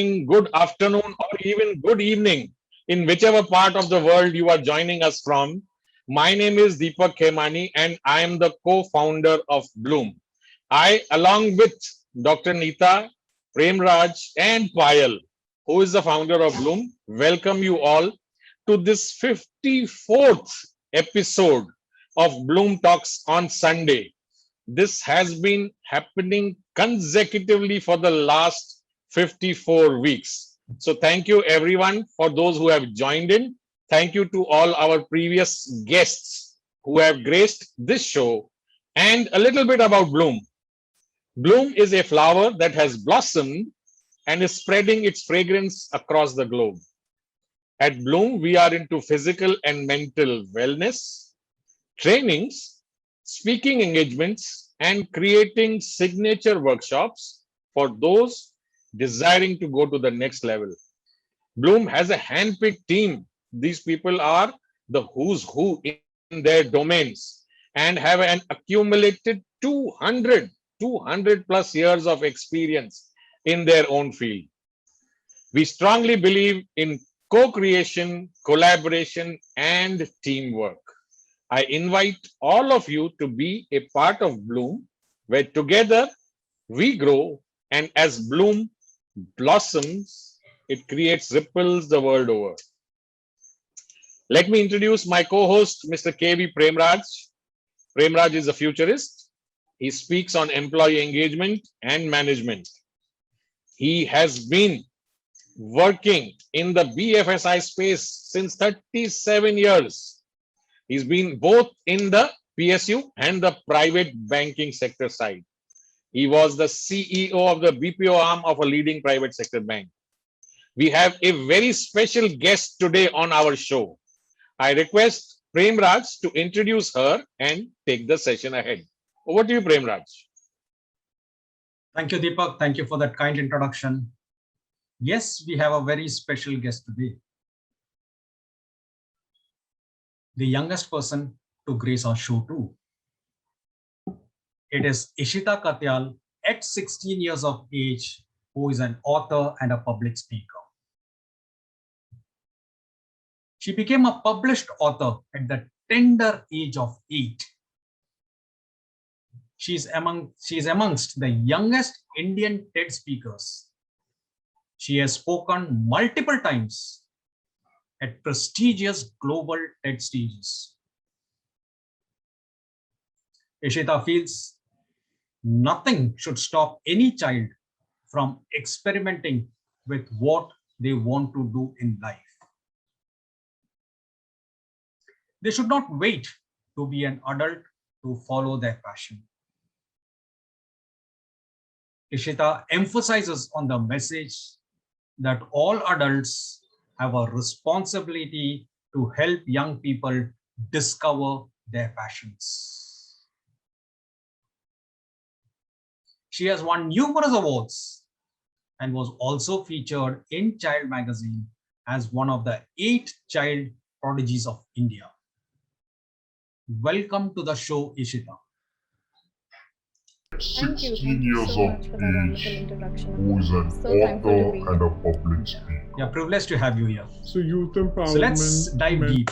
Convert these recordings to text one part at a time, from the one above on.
morning, good afternoon, or even good evening in whichever part of the world you are joining us from. My name is Deepak Khemani and I am the co-founder of Bloom. I, along with Dr. Neeta, Premraj, and Payal, who is the founder of Bloom, welcome you all to this 54th episode of Bloom Talks on Sunday. This has been happening consecutively for the last 54 weeks. So thank you everyone for those who have joined in. Thank you to all our previous guests who have graced this show. And a little bit about Bloom. Bloom is a flower that has blossomed and is spreading its fragrance across the globe. At Bloom, we are into physical and mental wellness, trainings, speaking engagements, and creating signature workshops for those desiring to go to the next level. Bloom has a handpicked team. These people are the who's who in their domains and have an accumulated 200 plus years of experience in their own field. We strongly believe in co-creation, collaboration, and teamwork. I invite all of you to be a part of Bloom, where together we grow, and as Bloom blossoms, it creates ripples the world over. Let me introduce my co-host, Mr. K.V. Premraj. Premraj is a futurist. He speaks on employee engagement and management. He has been working in the BFSI space since 37 years. He's been both in the PSU and the private banking sector side. He was the CEO of the BPO arm of a leading private sector bank. We have a very special guest today on our show. I request Premraj to introduce her and take the session ahead. Over to you, Premraj. Thank you, Deepak. Thank you for that kind introduction. Yes, we have a very special guest today. The youngest person to grace our show too. It is Ishita Katyal at 16 years of age, who is an author and a public speaker. She became a published author at the tender age of 8. She is amongst the youngest Indian TED speakers. She has spoken multiple times at prestigious global TED stages. Ishita feels nothing should stop any child from experimenting with what they want to do in life. They should not wait to be an adult to follow their passion. Ishita emphasizes on the message that all adults have a responsibility to help young people discover their passions. She has won numerous awards and was also featured in Child magazine as one of the 8 child prodigies of India. Welcome to the show, Ishita. Thank you. Thank you so much for that wonderful introduction. Who is an author and a public speaker. Yeah, privileged to have you here. So youth empowerment. So let's dive deep.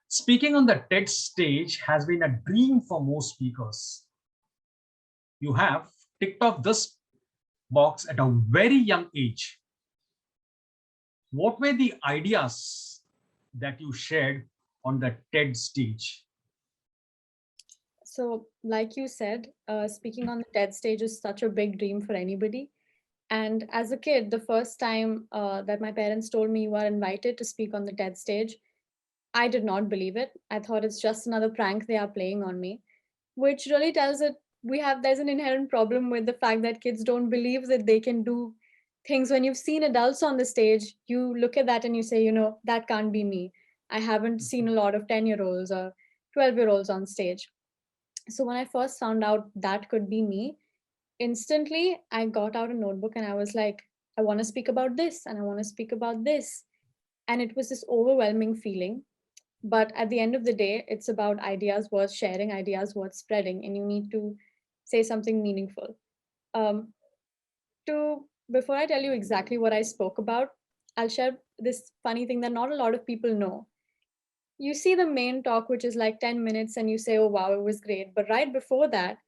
Speaking on the TED stage has been a dream for most speakers. You have ticked off this box at a very young age. What were the ideas that you shared on the TED stage? So, like you said, speaking on the TED stage is such a big dream for anybody. And as a kid, the first time that my parents told me you are invited to speak on the TED stage, I did not believe it. I thought it's just another prank they are playing on me, which really tells it there's an inherent problem with the fact that kids don't believe that they can do things. When you've seen adults on the stage, you look at that and you say, that can't be me. I haven't seen a lot of 10-year-olds or 12-year-olds on stage. So when I first found out that could be me, instantly I got out a notebook and I was like, I want to speak about this and I want to speak about this. And it was this overwhelming feeling. But at the end of the day, it's about ideas worth sharing, ideas worth spreading, and you need to say something meaningful. To before I tell you exactly what I spoke about, I'll share this funny thing that not a lot of people know. You see the main talk, which is like 10 minutes, and you say, oh, wow, it was great. But right before that,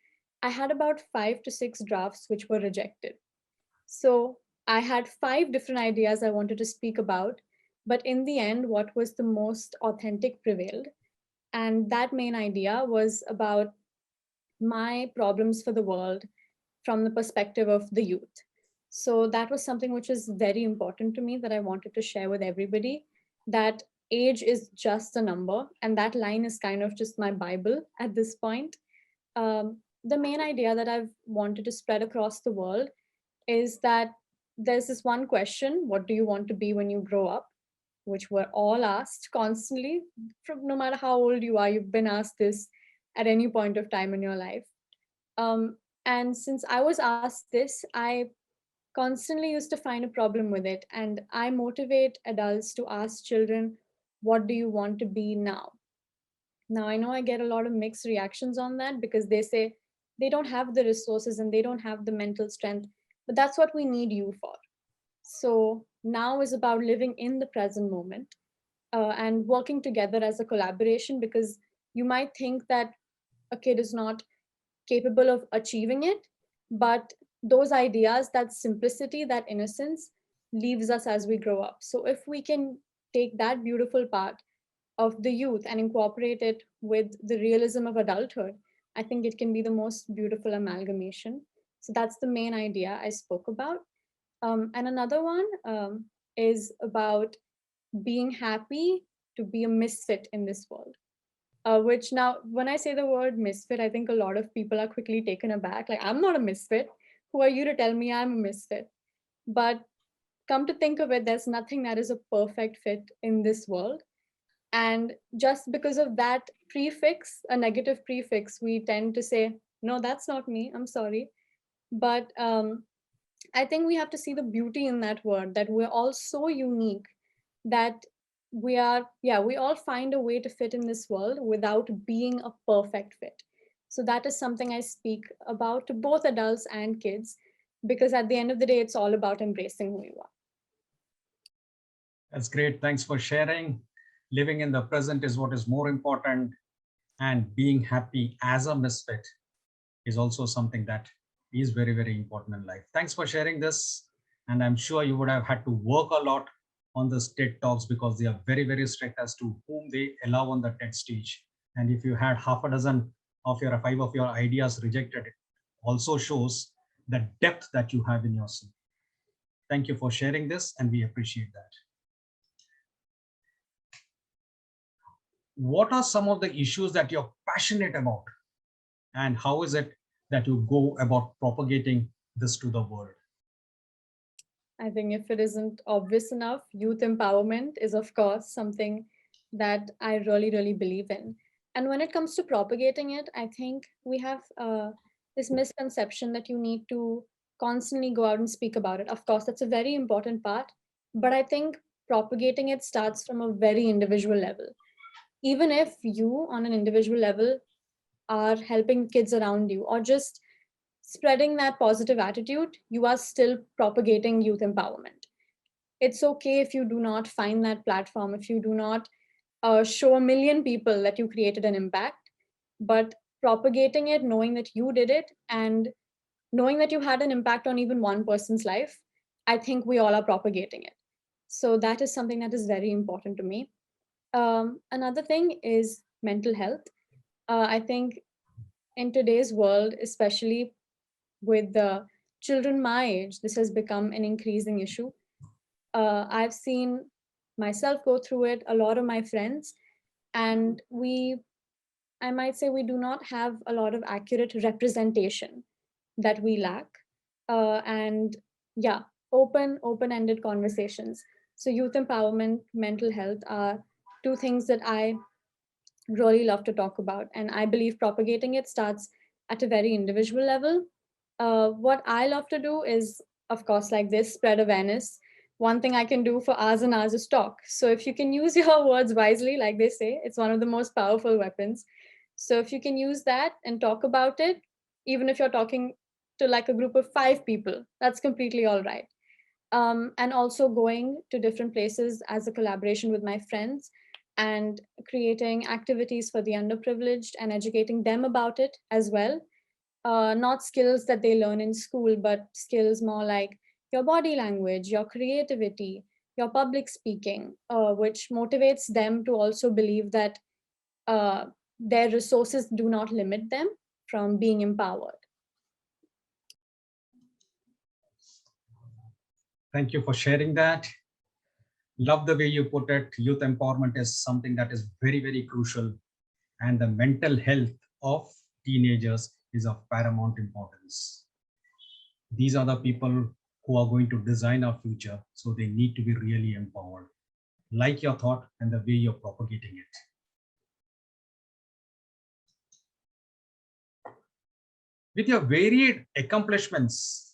I had about 5 to 6 drafts which were rejected. So I had 5 different ideas I wanted to speak about. But in the end, what was the most authentic prevailed. And that main idea was about my problems for the world from the perspective of the youth. So that was something which is very important to me that I wanted to share with everybody, that age is just a number. And that line is kind of just my Bible at this point. The main idea that I've wanted to spread across the world is that there's this one question: what do you want to be when you grow up? Which we're all asked constantly, from no matter how old you are, you've been asked this at any point of time in your life. And since I was asked this, I constantly used to find a problem with it. And I motivate adults to ask children, what do you want to be now? Now, I know I get a lot of mixed reactions on that because they say they don't have the resources and they don't have the mental strength, but that's what we need you for. So now is about living in the present moment, and working together as a collaboration, because you might think that a kid is not capable of achieving it, but those ideas, that simplicity, that innocence leaves us as we grow up. So if we can take that beautiful part of the youth and incorporate it with the realism of adulthood, I think it can be the most beautiful amalgamation. So that's the main idea I spoke about. And another one is about being happy to be a misfit in this world. Which now, when I say the word misfit, I think a lot of people are quickly taken aback. Like, I'm not a misfit. Who are you to tell me I'm a misfit? But come to think of it, there's nothing that is a perfect fit in this world. And just because of that prefix, a negative prefix, we tend to say, no, that's not me. I'm sorry. But I think we have to see the beauty in that word, that we're all so unique, that we all find a way to fit in this world without being a perfect fit. So that is something I speak about to both adults and kids, because at the end of the day, it's all about embracing who you are. That's great. Thanks for sharing. Living in the present is what is more important, and being happy as a misfit is also something that is very, very important in life. Thanks for sharing this. And I'm sure you would have had to work a lot on the TED Talks because they are very, very strict as to whom they allow on the TED stage. And if you had half a dozen of your 5 of your ideas rejected, it also shows the depth that you have in yourself. Thank you for sharing this, and we appreciate that. What are some of the issues that you're passionate about, and how is it that you go about propagating this to the world? I think if it isn't obvious enough, youth empowerment is, of course, something that I really, really believe in. And when it comes to propagating it, I think we have this misconception that you need to constantly go out and speak about it. Of course, that's a very important part. But I think propagating it starts from a very individual level. Even if you, on an individual level, are helping kids around you or just spreading that positive attitude, you are still propagating youth empowerment. It's okay if you do not find that platform, if you do not show a million people that you created an impact, but propagating it, knowing that you did it, and knowing that you had an impact on even one person's life, I think we all are propagating it. So that is something that is very important to me. Another thing is mental health. I think in today's world, especially with the children my age, this has become an increasing issue. I've seen myself go through it, a lot of my friends, and I might say, we do not have a lot of accurate representation that we lack. And yeah, open-ended conversations. So youth empowerment, mental health are two things that I really love to talk about. And I believe propagating it starts at a very individual level. What I love to do is, of course, like this, spread awareness. One thing I can do for hours and hours is talk. So if you can use your words wisely, like they say, it's one of the most powerful weapons. So if you can use that and talk about it, even if you're talking to like a group of 5 people. That's completely all right. And also going to different places as a collaboration with my friends and creating activities for the underprivileged and educating them about it as well. Not skills that they learn in school, but skills more like your body language, your creativity, your public speaking, which motivates them to also believe that uh, their resources do not limit them from being empowered. Thank you for sharing that. Love the way you put it. Youth empowerment is something that is very, very crucial, and the mental health of teenagers is of paramount importance. These are the people who are going to design our future, so they need to be really empowered. Like your thought and the way you're propagating it. With your varied accomplishments,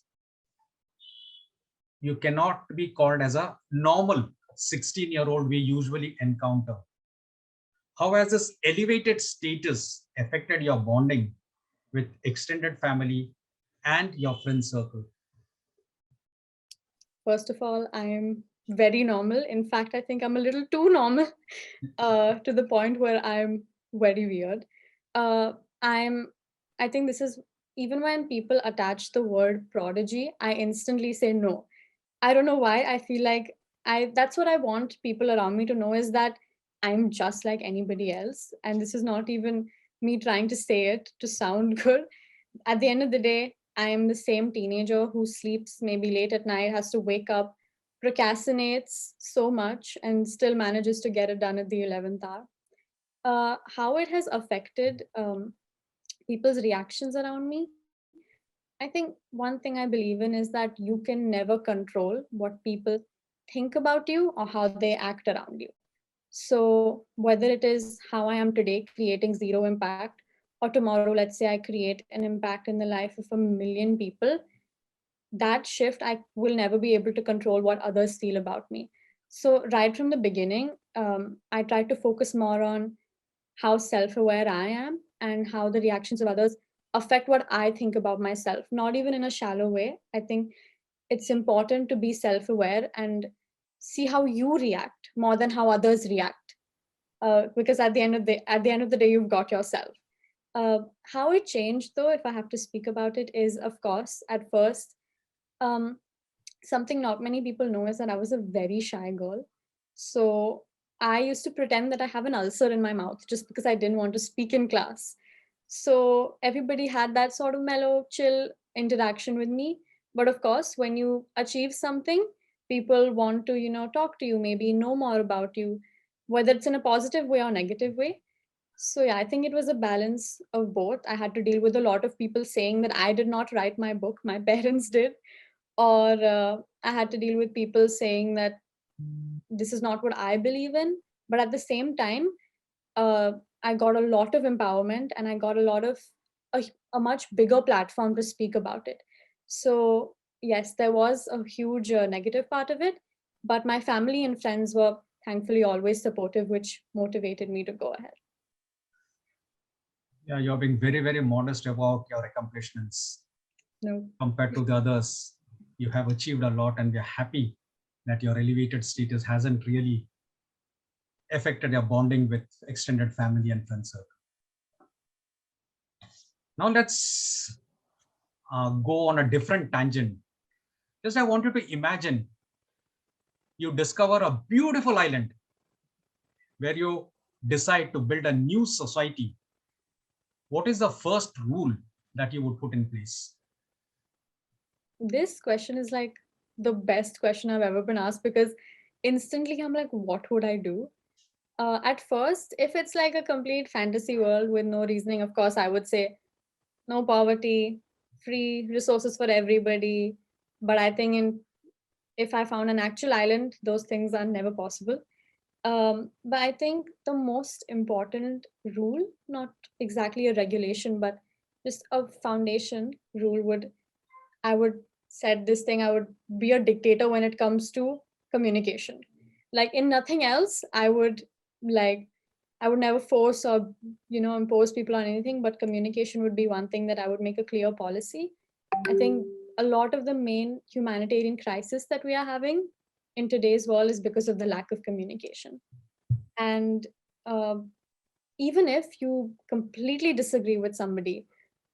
you cannot be called as a normal 16-year-old we usually encounter. How has this elevated status affected your bonding with extended family and your friend circle? First of all, I am very normal. In fact, I think I'm a little too normal to the point where I'm very weird. Uh, I'm, I think this is, even when people attach the word prodigy, I instantly say no. I don't know why. I feel like that's what I want people around me to know, is that I'm just like anybody else. And this is not even me trying to say it to sound good. At the end of the day, I am the same teenager who sleeps maybe late at night, has to wake up, procrastinates so much, and still manages to get it done at the 11th hour. How it has affected people's reactions around me. I think one thing I believe in is that you can never control what people think about you or how they act around you. So, whether it is how I am today, creating zero impact, or tomorrow, let's say I create an impact in the life of 1 million people, that shift, I will never be able to control what others feel about me. So, right from the beginning, I try to focus more on how self aware I am and how the reactions of others affect what I think about myself, not even in a shallow way. I think it's important to be self aware and see how you react more than how others react. Because at the end of the day, you've got yourself. How it changed, though, if I have to speak about it, is of course at first, um, something not many people know is that I was a very shy girl. So I used to pretend that I have an ulcer in my mouth just because I didn't want to speak in class. So everybody had that sort of mellow, chill interaction with me. But of course, when you achieve something, people want to, talk to you, maybe know more about you, whether it's in a positive way or negative way. So yeah, I think it was a balance of both. I had to deal with a lot of people saying that I did not write my book, my parents did, or I had to deal with people saying that this is not what I believe in. But at the same time, uh, I got a lot of empowerment and I got a lot of a much bigger platform to speak about it. So yes, there was a huge negative part of it, but my family and friends were thankfully always supportive, which motivated me to go ahead. Yeah, you're being very, very modest about your accomplishments. No. Compared to the others. You have achieved a lot, and we're happy that your elevated status hasn't really affected your bonding with extended family and friend circle. Now let's go on a different tangent. Just I want you to imagine you discover a beautiful island where you decide to build a new society. What is the first rule that you would put in place? This question is like the best question I've ever been asked, because instantly I'm like, what would I do? At first, if it's like a complete fantasy world with no reasoning, of course, I would say no poverty, free resources for everybody. But I think if I found an actual island, those things are never possible. But I think the most important rule, not exactly a regulation, but just a foundation rule I would set this thing, I would be a dictator when it comes to communication. Like in nothing else, like I would never force or impose people on anything, but communication would be one thing that I would make a clear policy. I think a lot of the main humanitarian crisis that we are having in today's world is because of the lack of communication. And uh, even if you completely disagree with somebody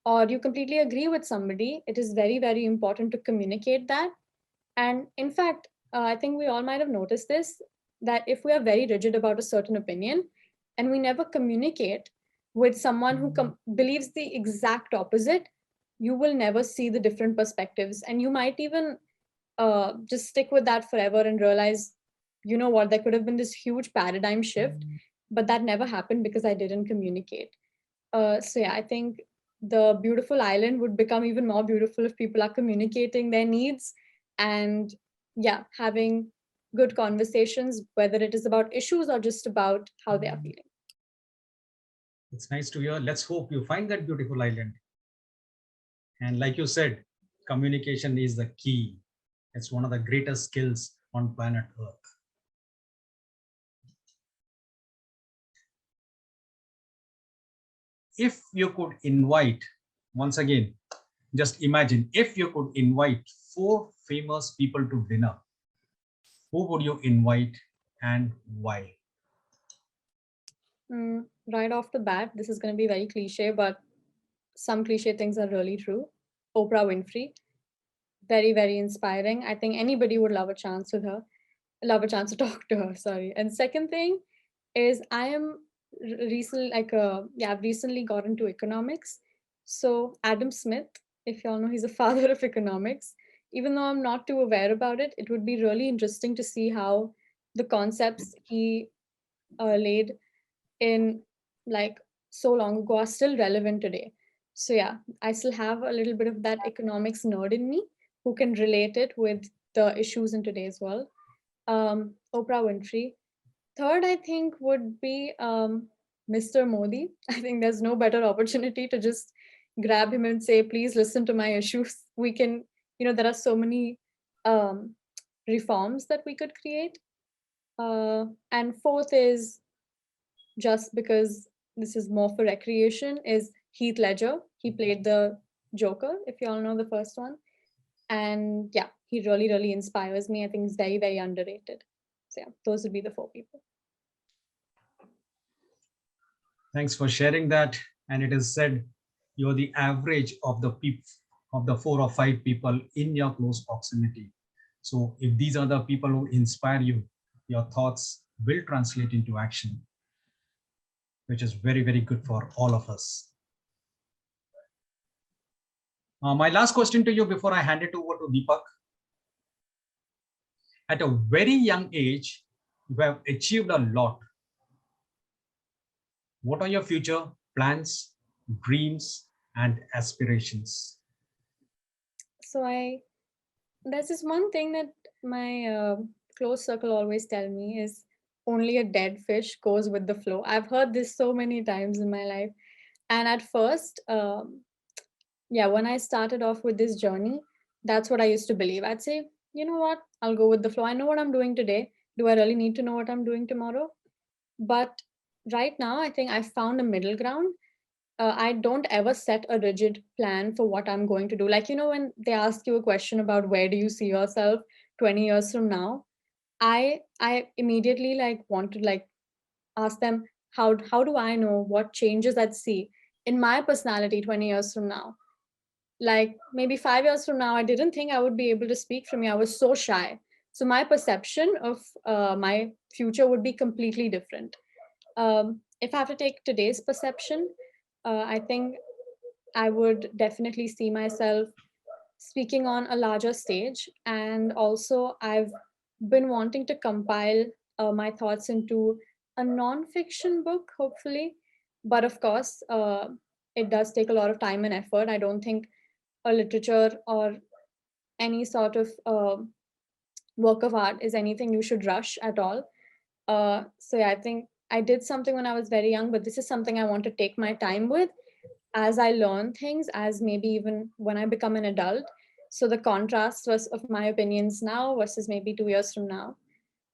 or you completely agree with somebody, it is very, very important to communicate that. And in fact, I think we all might have noticed this, that if we are very rigid about a certain opinion and we never communicate with someone who believes the exact opposite, you will never see the different perspectives. And you might even just stick with that forever and realize, you know what, there could have been this huge paradigm shift, but that never happened because I didn't communicate. So yeah, I think the beautiful island would become even more beautiful if people are communicating their needs and yeah, having good conversations, whether it is about issues or just about how they are feeling. It's nice to hear. Let's hope you find that beautiful island. And like you said, communication is the key. It's one of the greatest skills on planet Earth. If you could invite, once again, just imagine if you could invite 4 famous people to dinner, who would you invite and why? Right off the bat, this is going to be very cliche, but some cliche things are really true. Oprah Winfrey, very, very inspiring. I think anybody would love a chance with her, love a chance to talk to her. Sorry. And second thing is, I am recently I've recently got into economics. So Adam Smith, if you all know, he's a father of economics. Even though I'm not too aware about it, it would be really interesting to see how the concepts he laid in like so long ago are still relevant today. So yeah, I still have a little bit of that economics nerd in me who can relate it with the issues in today's world. Oprah Winfrey. Third, I think would be Mr. Modi. I think there's no better opportunity to just grab him and say, please listen to my issues. We can, there are so many um, reforms that we could create. And fourth is, just because this is more for recreation, is Heath Ledger. He played the Joker, if you all know the first one. And yeah, he really, really inspires me. I think he's very, very underrated. So yeah, those would be the 4 people. Thanks for sharing that. And it is said you're the average of the 4 or 5 people in your close proximity. So if these are the people who inspire you, your thoughts will translate into action, which is very, very good for all of us. My last question to you before I hand it over to Deepak. At a very young age, you have achieved a lot. What are your future plans, dreams, and aspirations? So there's this one thing that my close circle always tell me is, only a dead fish goes with the flow. I've heard this so many times in my life. And at first, yeah, when I started off with this journey, that's what I used to believe. I'd say, you know what, I'll go with the flow. I know what I'm doing today. Do I really need to know what I'm doing tomorrow? But right now, I think I've found a middle ground. I don't ever set a rigid plan for what I'm going to do. Like, when they ask you a question about where do you see yourself 20 years from now, I immediately want to ask them, how do I know what changes I'd see in my personality 20 years from now? Like maybe 5 years from now, I didn't think I would be able to speak from me. I was so shy. So my perception of my future would be completely different. If I have to take today's perception, I think I would definitely see myself speaking on a larger stage. And also, I've been wanting to compile my thoughts into a non-fiction book, hopefully. But of course, it does take a lot of time and effort. I don't think a literature or any sort of work of art is anything you should rush at all. So yeah, I think I did something when I was very young, but this is something I want to take my time with as I learn things, as maybe even when I become an adult. So the contrast was of my opinions now versus maybe 2 years from now.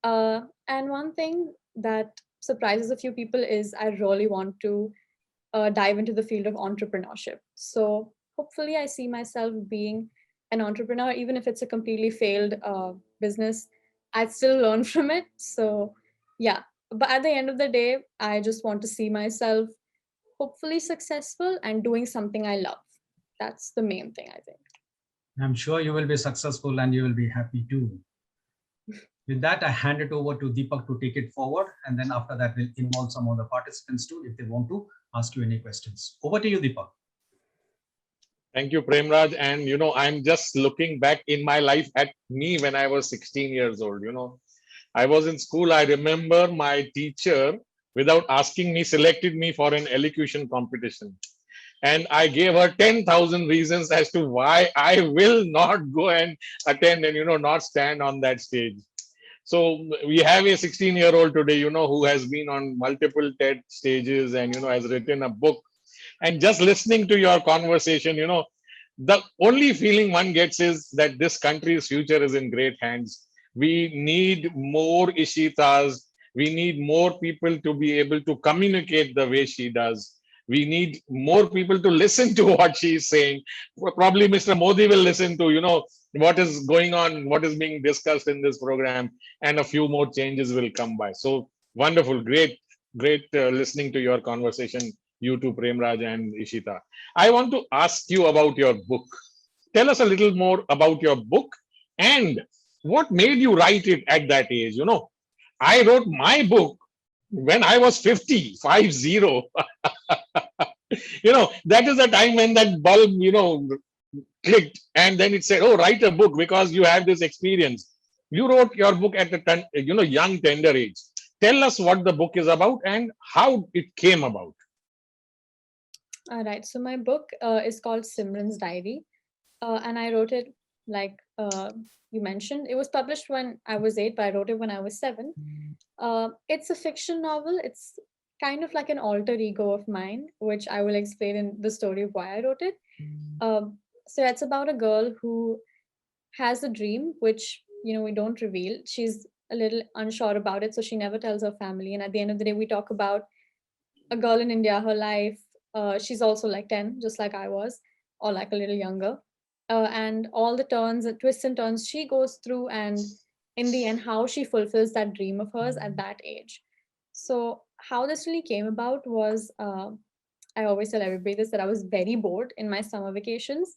And one thing that surprises a few people is I really want to dive into the field of entrepreneurship. So hopefully I see myself being an entrepreneur, even if it's a completely failed business. I'd still learn from it. So yeah, but at the end of the day, I just want to see myself hopefully successful and doing something I love. That's the main thing, I think. I'm sure you will be successful and you will be happy too. With that, I hand it over to Deepak to take it forward. And then after that, we'll involve some of the participants too if they want to ask you any questions. Over to you, Deepak. Thank you, Premraj. And I'm just looking back in my life at me when I was 16 years old. I was in school. I remember my teacher, without asking me, selected me for an elocution competition. And I gave her 10,000 reasons as to why I will not go and attend and, not stand on that stage. So we have a 16-year-old today, who has been on multiple TED stages and, has written a book. And just listening to your conversation, the only feeling one gets is that this country's future is in great hands. We need more Ishitas. We need more people to be able to communicate the way she does. We need more people to listen to what she's saying. Probably Mr. Modi will listen to, what is going on, what is being discussed in this program, and a few more changes will come by. So wonderful, great listening to your conversation, you two, Premraj and Ishita. I want to ask you about your book. Tell us a little more about your book and what made you write it at that age. I wrote my book when I was 50, 50. That is the time when that bulb, clicked, and then it said, oh, write a book because you have this experience. You wrote your book at a young, tender age. Tell us what the book is about and how it came about. All right. So my book is called Simran's Diary, and I wrote it like you mentioned. It was published when I was 8, but I wrote it when I was 7. It's a fiction novel. It's kind of like an alter ego of mine, which I will explain in the story of why I wrote it. So it's about a girl who has a dream, which we don't reveal. She's a little unsure about it, so she never tells her family. And at the end of the day, we talk about a girl in India, her life. She's also like 10, just like I was, or like a little younger. And all the turns and twists and turns she goes through, and in the end, how she fulfills that dream of hers at that age. So, how this really came about was I always tell everybody this, that I was very bored in my summer vacations.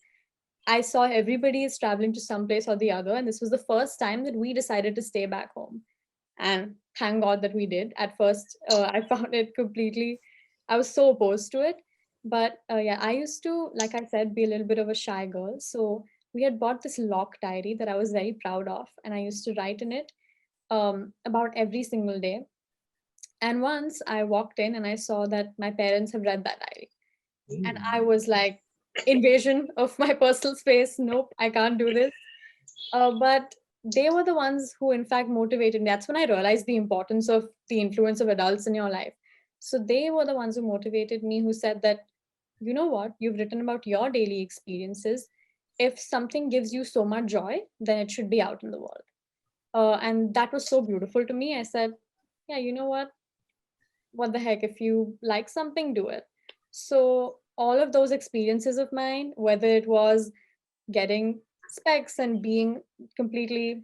I saw everybody is traveling to some place or the other, and this was the first time that we decided to stay back home. And thank God that we did. At first, I found it completely, I was so opposed to it. But yeah, I used to, like I said, be a little bit of a shy girl. So we had bought this lock diary that I was very proud of, and I used to write in it about every single day. And once I walked in and I saw that my parents have read that diary. And I was like, invasion of my personal space. Nope, I can't do this. But they were the ones who, in fact, motivated me. That's when I realized the importance of the influence of adults in your life. So they were the ones who motivated me, who said that, you know what, you've written about your daily experiences. If something gives you so much joy, then it should be out in the world. And that was so beautiful to me. I said, yeah, you know what the heck, if you like something, do it. So all of those experiences of mine, whether it was getting specs and being completely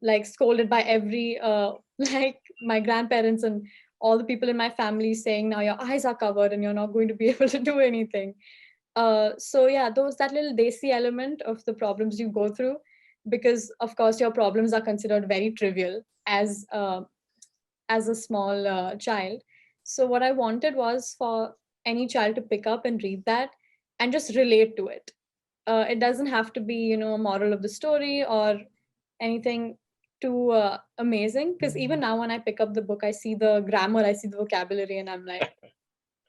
like scolded by every like my grandparents and all the people in my family saying now your eyes are covered and you're not going to be able to do anything. So yeah, those, that little desi element of the problems you go through, because of course your problems are considered very trivial as a small child. So what I wanted was for any child to pick up and read that and just relate to it. It doesn't have to be, a moral of the story or anything too amazing. Because even now, when I pick up the book, I see the grammar, I see the vocabulary, and I'm like,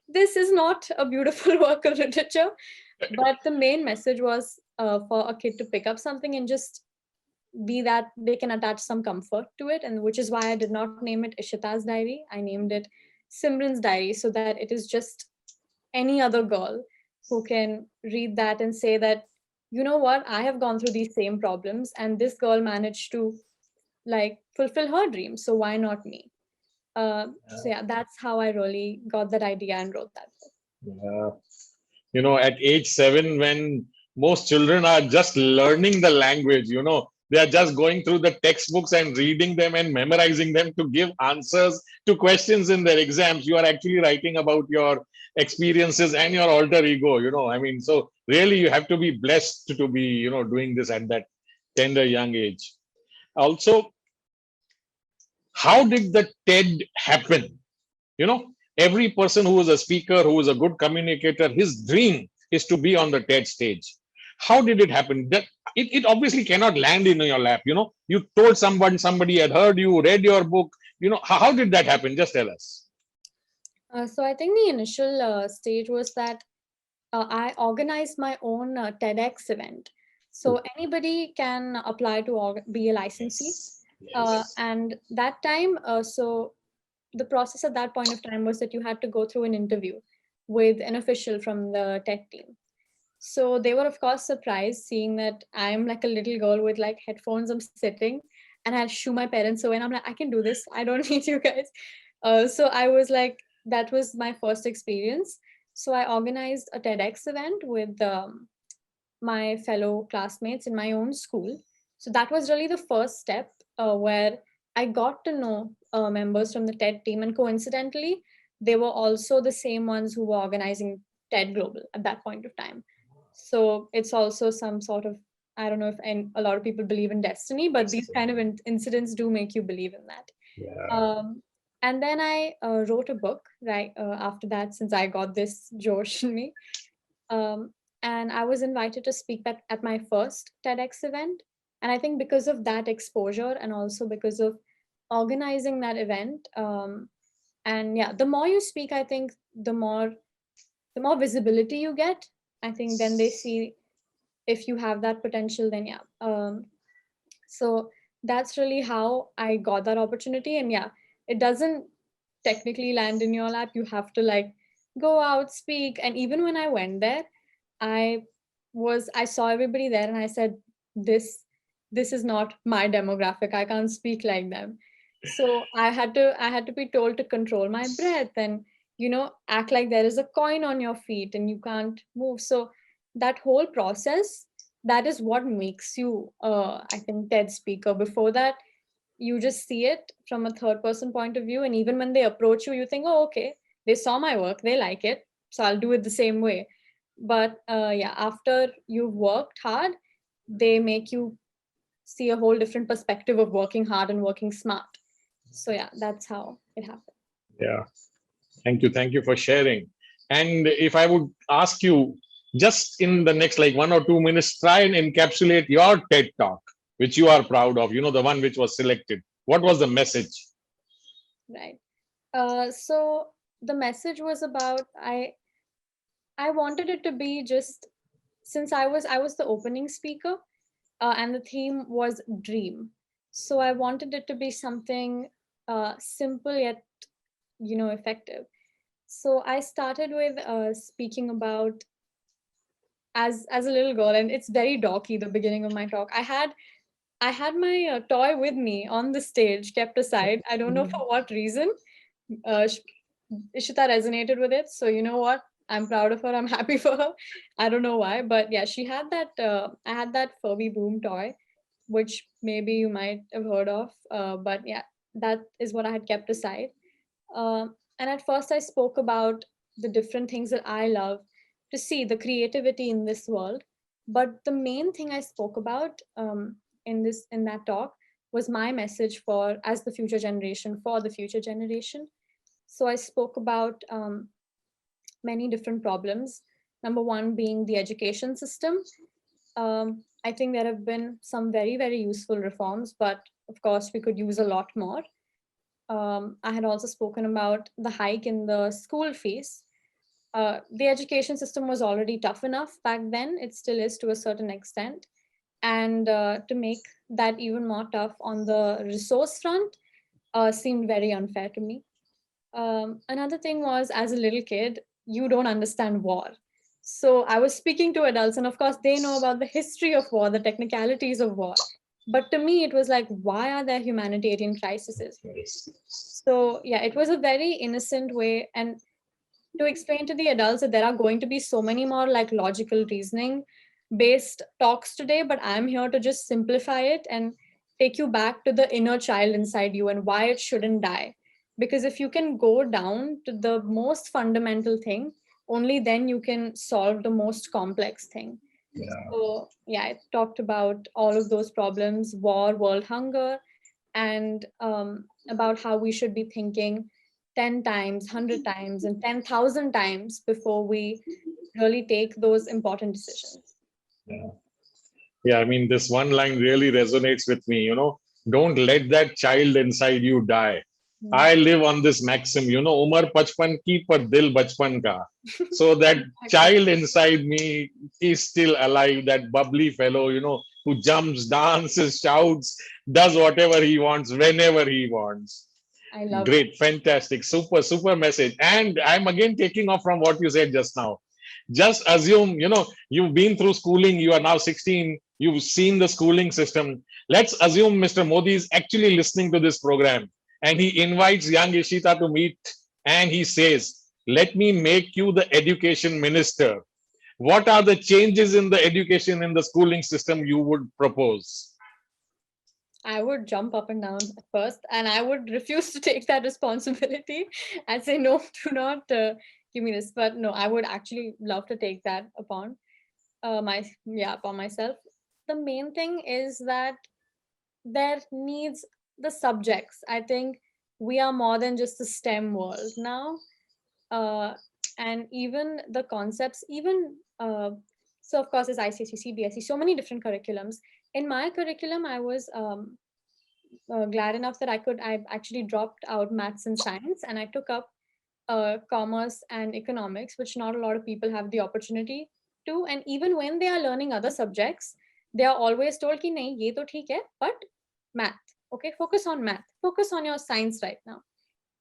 this is not a beautiful work of literature. But the main message was for a kid to pick up something and just be that they can attach some comfort to it. And which is why I did not name it Ishita's Diary. I named it Simran's Diary, so that it is just any other girl who can read that and say that, you know what, I have gone through these same problems and this girl managed to like fulfill her dreams, so why not me? So yeah, that's how I really got that idea and wrote that book. Yeah. at age 7, when most children are just learning the language, they are just going through the textbooks and reading them and memorizing them to give answers to questions in their exams. You are actually writing about your experiences and your alter ego, I mean, so really you have to be blessed to be, doing this at that tender young age. Also, how did the TED happen? You know, every person who is a speaker, who is a good communicator, his dream is to be on the TED stage. How did it happen? That it obviously cannot land in your lap. You told someone, somebody had heard you, read your book. How did that happen? Just tell us. So I think the initial stage was that I organized my own TEDx event. So anybody can apply to be a licensee. And that time, so the process at that point of time was that you had to go through an interview with an official from the tech team. So they were, of course, surprised seeing that I'm like a little girl with like headphones. I'm sitting and I'll shoo my parents away. And I'm like, I can do this. I don't need you guys. So I was like, that was my first experience. So I organized a TEDx event with my fellow classmates in my own school. So that was really the first step where I got to know members from the TED team. And coincidentally, they were also the same ones who were organizing TED Global at that point of time. So it's also some sort of, I don't know if a lot of people believe in destiny, but these kind of incidents do make you believe in that. And then I wrote a book right after that, since I got this Josh in me. And I was invited to speak at my first TEDx event. And I think because of that exposure and also because of organizing that event, and yeah, the more you speak, I think the more visibility you get. I think then they see if you have that potential, then yeah. So that's really how I got that opportunity. And yeah, it doesn't technically land in your lap. You have to like go out, speak. And even when I went there, I saw everybody there and I said, this is not my demographic. I can't speak like them. So I had to be told to control my breath and act like there is a coin on your feet and you can't move. So that whole process, that is what makes you I think TED speaker. Before that, you just see it from a third person point of view, and even when they approach you, you think, oh, okay, they saw my work, they like it, so I'll do it the same way. But yeah, after you've worked hard, they make you see a whole different perspective of working hard and working smart. So yeah, that's how it happened. Yeah. Thank you for sharing. And if I would ask you, just in the next like 1 or 2 minutes, try and encapsulate your TED talk, which you are proud of, the one which was selected. What was the message? Right. So the message was about, I wanted it to be just, since I was the opening speaker, and the theme was dream. So I wanted it to be something simple yet effective. So I started with speaking about, as a little girl, and it's very dorky, the beginning of my talk. I had my toy with me on the stage, kept aside. I don't know for what reason. uh, Sh- Ishita resonated with it, so you know what, I'm proud of her, I'm happy for her. I don't know why, but yeah, she had that I had that Furby Boom toy, which maybe you might have heard of. But yeah, that is what I had kept aside. And at first, I spoke about the different things that I love to see, the creativity in this world. But the main thing I spoke about in that talk was my message for as the future generation, for the future generation. So I spoke about many different problems. Number one being the education system. I think there have been some very, very useful reforms, but of course, we could use a lot more. I had also spoken about the hike in the school fees. The education system was already tough enough back then, it still is to a certain extent. And to make that even more tough on the resource front seemed very unfair to me. Another thing was, as a little kid, you don't understand war. So I was speaking to adults, and of course, they know about the history of war, the technicalities of war. But to me, it was like, why are there humanitarian crises? So yeah, it was a very innocent way. And to explain to the adults that there are going to be so many more like logical reasoning based talks today, but I'm here to just simplify it and take you back to the inner child inside you and why it shouldn't die. Because if you can go down to the most fundamental thing, only then you can solve the most complex thing. So, yeah, I talked about all of those problems: war, world hunger, and about how we should be thinking 10 times, 100 times, and 10,000 times before we really take those important decisions. Yeah. Yeah, I mean, this one line really resonates with me, don't let that child inside you die. Mm. I live on this maxim, Umar Pachpan ki par dil bachpan ka. So that child inside me is still alive, that bubbly fellow, who jumps, dances, shouts, does whatever he wants, whenever he wants. I love it. Great, fantastic, super, super message. And I'm again taking off from what you said just now. Just assume, you've been through schooling, you are now 16, you've seen the schooling system. Let's assume Mr. Modi is actually listening to this program and he invites young Ishita to meet and he says, let me make you the education minister. What are the changes in the education in the schooling system you would propose? I would jump up and down at first, and I would refuse to take that responsibility and say, no, do not give me this. But no, I would actually love to take that upon upon myself. The main thing is that there needs the subjects. I think we are more than just the STEM world now. Uh, and even the concepts, even so, of course, it's ICSE, CBSE, so many different curriculums. In my curriculum, I was glad enough that I actually dropped out maths and science and I took up commerce and economics, which not a lot of people have the opportunity to. And even when they are learning other subjects, they are always told ki nahi, ye to theek hai, but math. Okay, focus on math. Focus on your science right now.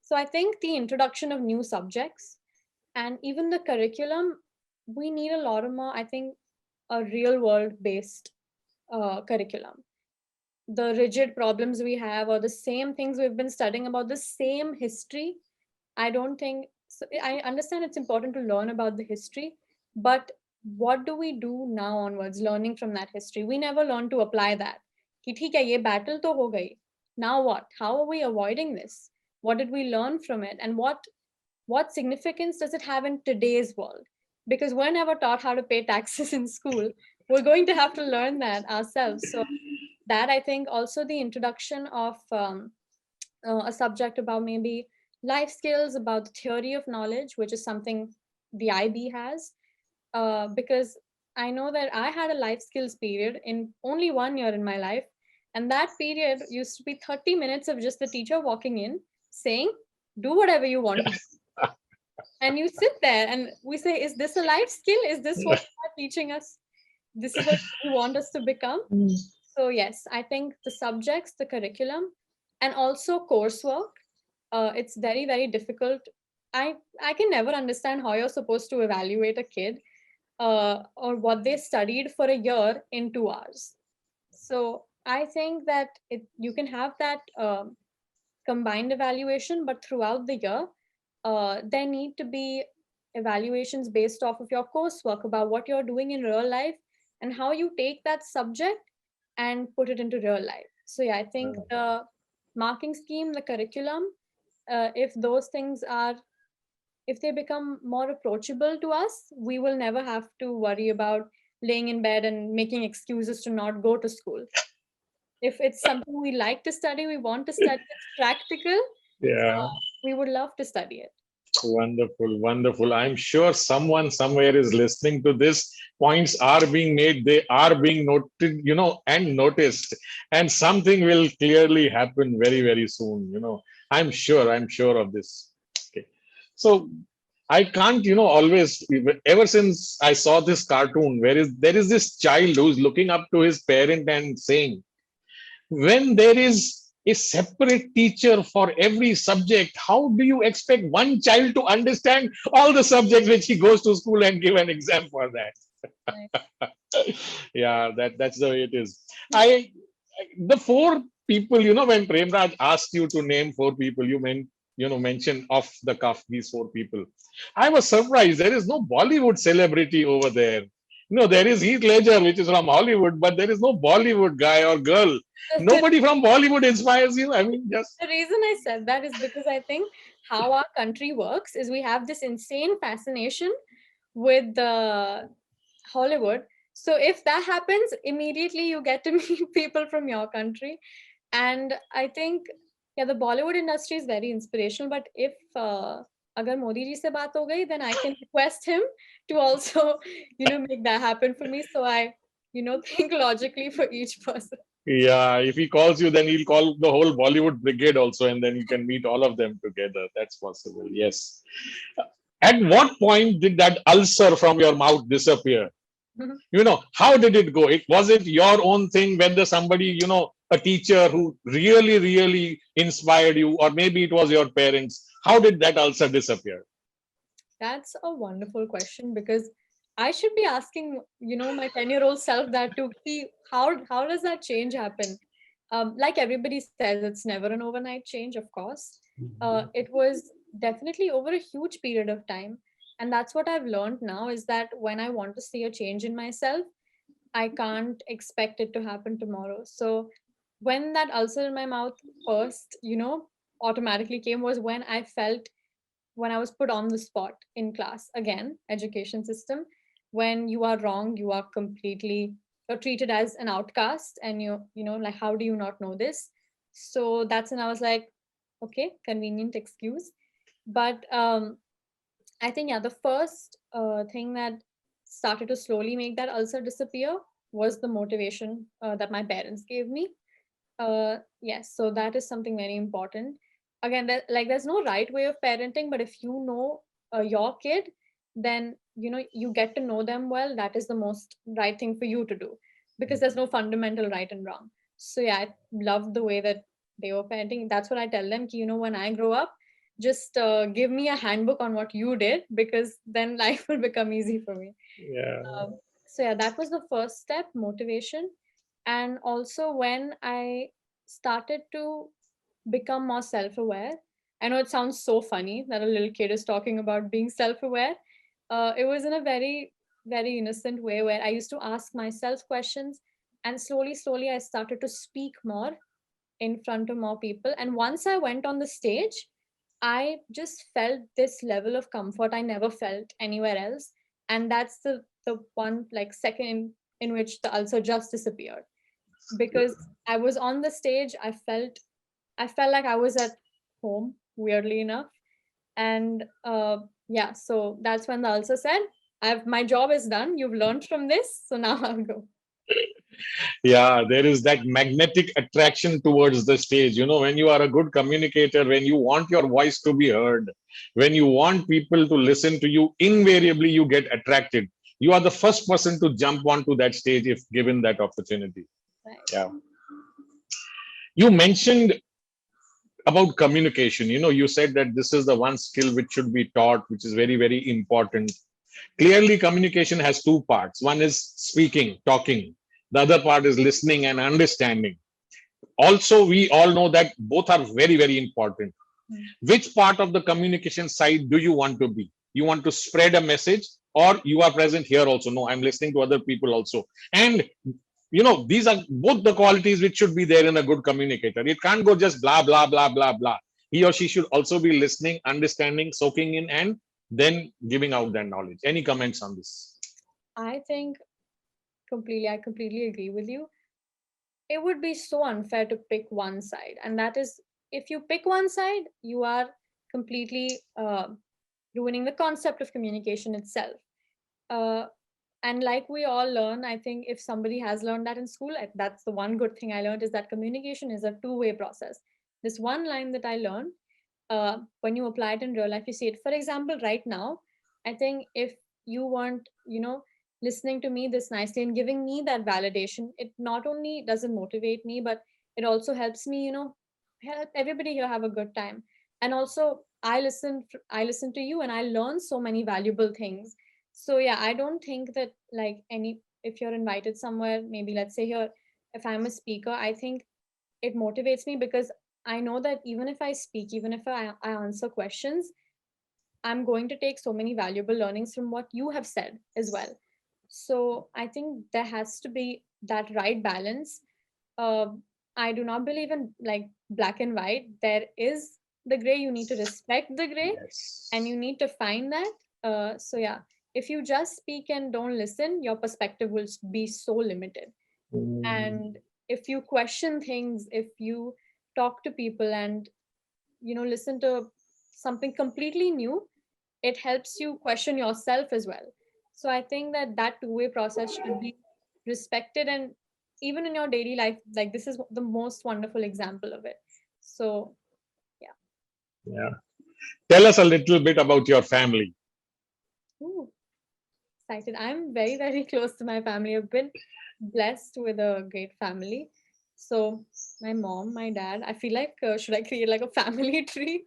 So I think the introduction of new subjects and even the curriculum, we need a lot of more, I think, a real world based curriculum. The rigid problems we have or the same things we've been studying about the same history, I don't think so. I understand it's important to learn about the history, but what do we do now onwards learning from that history? We never learn to apply that. कि ठीक है, ये battle तो हो गई. Now what? How are we avoiding this? What did we learn from it? And what significance does it have in today's world? Because we're never taught how to pay taxes in school. We're going to have to learn that ourselves. So that, I think, also the introduction of a subject about maybe life skills, about the theory of knowledge, which is something the IB has. Because I know that I had a life skills period in only 1 year in my life. And that period used to be 30 minutes of just the teacher walking in saying, do whatever you want to do. And you sit there and we say, is this a life skill? Is this what you are teaching us? This is what you want us to become? So yes, I think the subjects, the curriculum, and also coursework. It's very, very difficult. I can never understand how you're supposed to evaluate a kid or what they studied for a year in 2 hours. So I think that you can have that combined evaluation, but throughout the year, there need to be evaluations based off of your coursework about what you're doing in real life and how you take that subject and put it into real life. So yeah, I think the marking scheme, the curriculum, if those things are, if they become more approachable to us, we will never have to worry about laying in bed and making excuses to not go to school. If it's something we like to study, we want to study, it's practical, Yeah. we would love to study it. Wonderful, wonderful. I'm sure someone somewhere is listening to this. Points are being made, they are being noted, and noticed. And something will clearly happen very, very soon. I'm sure of this. Okay. So I can't, always, ever since I saw this cartoon, there is this child who's looking up to his parent and saying, when there is a separate teacher for every subject, how do you expect one child to understand all the subjects which he goes to school and give an exam for that? Yeah, that's the way it is. The four people, when Premraj asked you to name four people, you mention off the cuff these four people. I was surprised. There is no Bollywood celebrity over there. There is Heath Ledger, which is from Hollywood, but there is no Bollywood guy or girl. The Nobody from Bollywood inspires you. I mean, just the reason I said that is because I think how our country works is we have this insane fascination with the Hollywood. So if that happens, immediately you get to meet people from your country. And I think, yeah, the Bollywood industry is very inspirational. But if agar Modi ji se baat ho gayi, then I can request him to also, make that happen for me. So I, think logically for each person. yeah, if he calls you, then he'll call the whole Bollywood brigade also, and then you can meet all of them together. That's possible. Yes. At what point did that ulcer from your mouth disappear? How did it go? Was it your own thing, whether somebody, a teacher who really, really inspired you, or maybe it was your parents? How did that ulcer disappear? That's a wonderful question because I should be asking, my 10-year-old self that to see how does that change happen? Like everybody says, it's never an overnight change, of course. It was definitely over a huge period of time. And that's what I've learned now is that when I want to see a change in myself, I can't expect it to happen tomorrow. So when that ulcer in my mouth first, automatically came was when I was put on the spot in class. Again, education system. When you are wrong, you are completely you're treated as an outcast, and like, how do you not know this? So that's when I was like, okay, convenient excuse. But I think, yeah, the first thing that started to slowly make that ulcer disappear was the motivation that my parents gave me. Yes, so that is something very important. Again, there's no right way of parenting, but if you know your kid, then you get to know them well. That is the most right thing for you to do because there's no fundamental right and wrong. So yeah, I love the way that they were parenting. That's what I tell them. When I grow up, just give me a handbook on what you did because then life will become easy for me. Yeah. So yeah, that was the first step, motivation. And also when I started to become more self-aware, I know it sounds so funny that a little kid is talking about being self-aware. It was in a very, very innocent way where I used to ask myself questions, and slowly I started to speak more in front of more people. And once I went on the stage, I just felt this level of comfort I never felt anywhere else. And that's the one like second in which the ulcer just disappeared. Because I was on the stage, I felt like I was at home, weirdly enough. And yeah, so that's when the ulcer said, my job is done. You've learned from this, so now I'll go. Yeah, there is that magnetic attraction towards the stage. When you are a good communicator, when you want your voice to be heard, when you want people to listen to you, invariably you get attracted. You are the first person to jump onto that stage if given that opportunity. Right. Yeah. You mentioned about communication. You said that this is the one skill which should be taught, which is very, very important. Clearly, communication has two parts. One is speaking, talking. The other part is listening and understanding. Also, we all know that both are very, very important. Which part of the communication side do you want to be? You want to spread a message, or you are present here also? No, I'm listening to other people also. And these are both the qualities which should be there in a good communicator. It can't go just blah, blah, blah, blah, blah. He or she should also be listening, understanding, soaking in, and then giving out that knowledge. Any comments on this? I think I completely agree with you. It would be so unfair to pick one side. And that is, if you pick one side, you are completely ruining the concept of communication itself. Uh, and like we all learn, I think if somebody has learned that in school, that's the one good thing I learned is that communication is a two-way process. This one line that I learned, when you apply it in real life, you see it. For example, right now, I think if you weren't, listening to me this nicely and giving me that validation, it not only doesn't motivate me, but it also helps me, help everybody here have a good time. And also, I listen to you, and I learn so many valuable things. So yeah, I don't think that like if you're invited somewhere, maybe let's say here, if I'm a speaker, I think it motivates me because I know that even if I speak, even if I answer questions, I'm going to take so many valuable learnings from what you have said as well. So I think there has to be that right balance. uh, I do not believe in like black and white. There is the gray. You need to respect the gray, and you Yes. need to find that. So yeah, if you just speak and don't listen, your perspective will be so limited. Mm, And if you question things, if you talk to people and listen to something completely new, it helps you question yourself as well. So I think that that two-way process should be respected, and even in your daily life, like this is the most wonderful example of it. So yeah. yeah. Tell us a little bit about your family. Ooh, excited. I'm very, very close to my family. I've been blessed with a great family. So my mom, my dad, I feel like should I create like a family tree?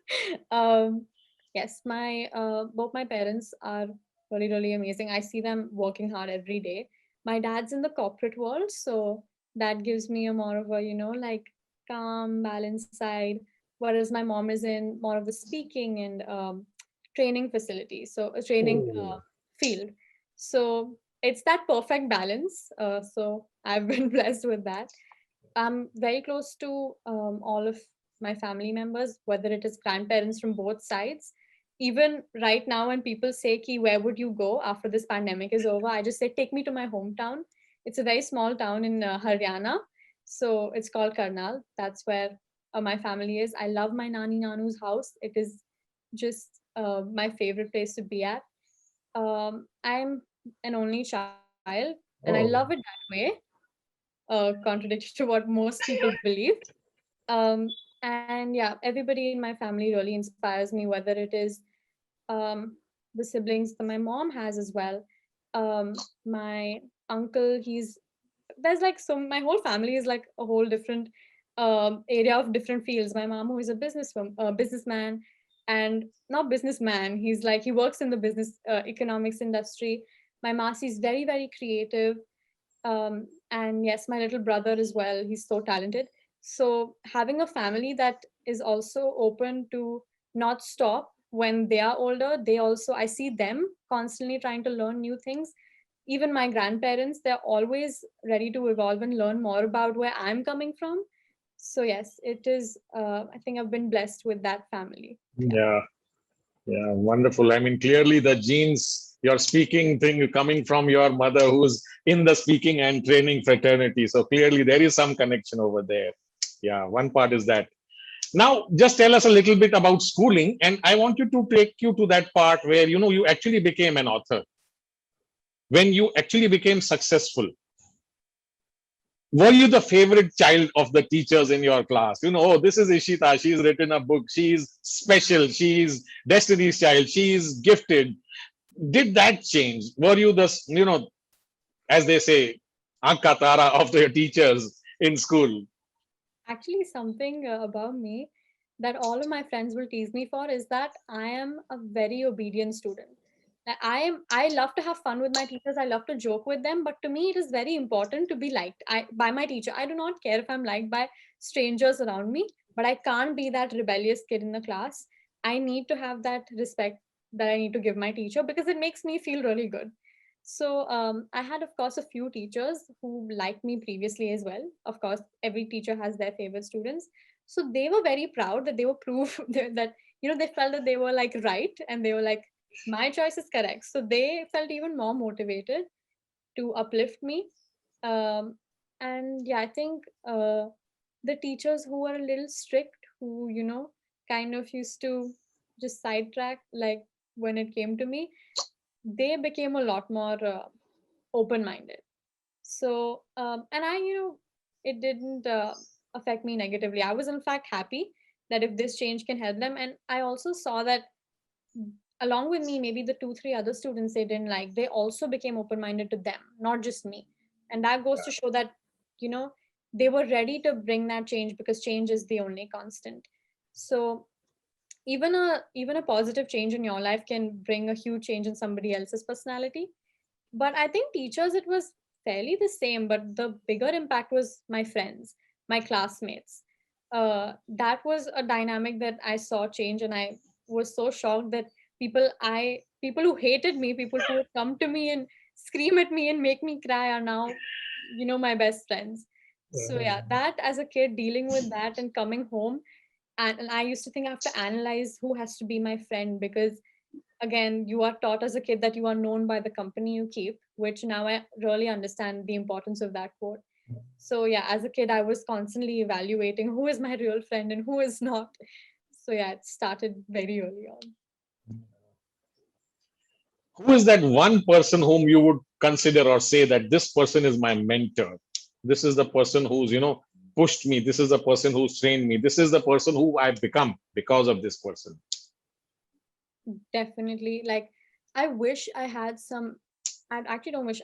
um, yes, my both my parents are really, really amazing. I see them working hard every day. My dad's in the corporate world, so that gives me a more of a like calm, balanced side. Whereas my mom is in more of the speaking and training facility, so a training Oh. field. So it's that perfect balance. So I've been blessed with that. I'm very close to all of my family members, whether it is grandparents from both sides. Even right now, when people say, Ki, where would you go after this pandemic is over? I just say, take me to my hometown. It's a very small town in Haryana. So it's called Karnal. That's where my family is. I love my Nani Nanu's house. It is just my favorite place to be at. I'm an only child, and I love it Oh. that way. Contradictory to what most people believe. And yeah, everybody in my family really inspires me, whether it is um, the siblings that my mom has as well. My uncle, there's like so my whole family is like a whole different area of different fields. My mom, who is a businessman, and not businessman, he's like he works in the business economics industry. My masi is very, very creative. And yes, my little brother as well, he's so talented. So having a family that is also open to not stop when they are older, they also, I see them constantly trying to learn new things. Even my grandparents, they're always ready to evolve and learn more about where I'm coming from. So yes, it is I think I've been blessed with that family. Yeah. Yeah. Yeah, wonderful. I mean, clearly the genes, your speaking thing coming from your mother who's in the speaking and training fraternity. So clearly there is some connection over there. Yeah, one part is that. Now, just tell us a little bit about schooling. And I want you to take you to that part where, you actually became an author, when you actually became successful. Were you the favorite child of the teachers in your class? Oh, this is Ishita. She's written a book. She's special. She's Destiny's Child. She's gifted. Did that change? Were you the, as they say, Anka Tara of your teachers in school? Actually, something about me that all of my friends will tease me for is that I am a very obedient student. Like, I love to have fun with my teachers. I love to joke with them, but to me it is very important to be liked by my teacher. I do not care if I'm liked by strangers around me, but I can't be that rebellious kid in the class. I need to have that respect that I need to give my teacher because it makes me feel really good. So I had, of course, a few teachers who liked me previously as well. Of course, every teacher has their favorite students. So they were very proud that they were proof that they felt that they were like right, and they were like, my choice is correct. So they felt even more motivated to uplift me. Um, and yeah, I think the teachers who were a little strict, who kind of used to just sidetrack, like when it came to me, they became a lot more open minded. So and it didn't affect me negatively. I was in fact happy that if this change can help them. And I also saw that along with me, maybe the two three other students they didn't like, they also became open minded to them, not just me. And that goes to show that you know they were ready to bring that change, because change is the only constant. So even a positive change in your life can bring a huge change in somebody else's personality. But I think teachers, it was fairly the same, but the bigger impact was my friends, my classmates. that was a dynamic that I saw change, and I was so shocked that people who hated me, people who would come to me and scream at me and make me cry are now, my best friends. So yeah, that as a kid dealing with that and coming home, and I used to think I have to analyze who has to be my friend, because again, you are taught as a kid that you are known by the company you keep, which now I really understand the importance of that quote. So yeah, as a kid, I was constantly evaluating who is my real friend and who is not. So yeah, it started very early on. Who is that one person whom you would consider or say that this person is my mentor? This is the person who's, pushed me. This is the person who's trained me. This is the person who I've become because of this person. Definitely. Like, I wish I had some, I actually don't wish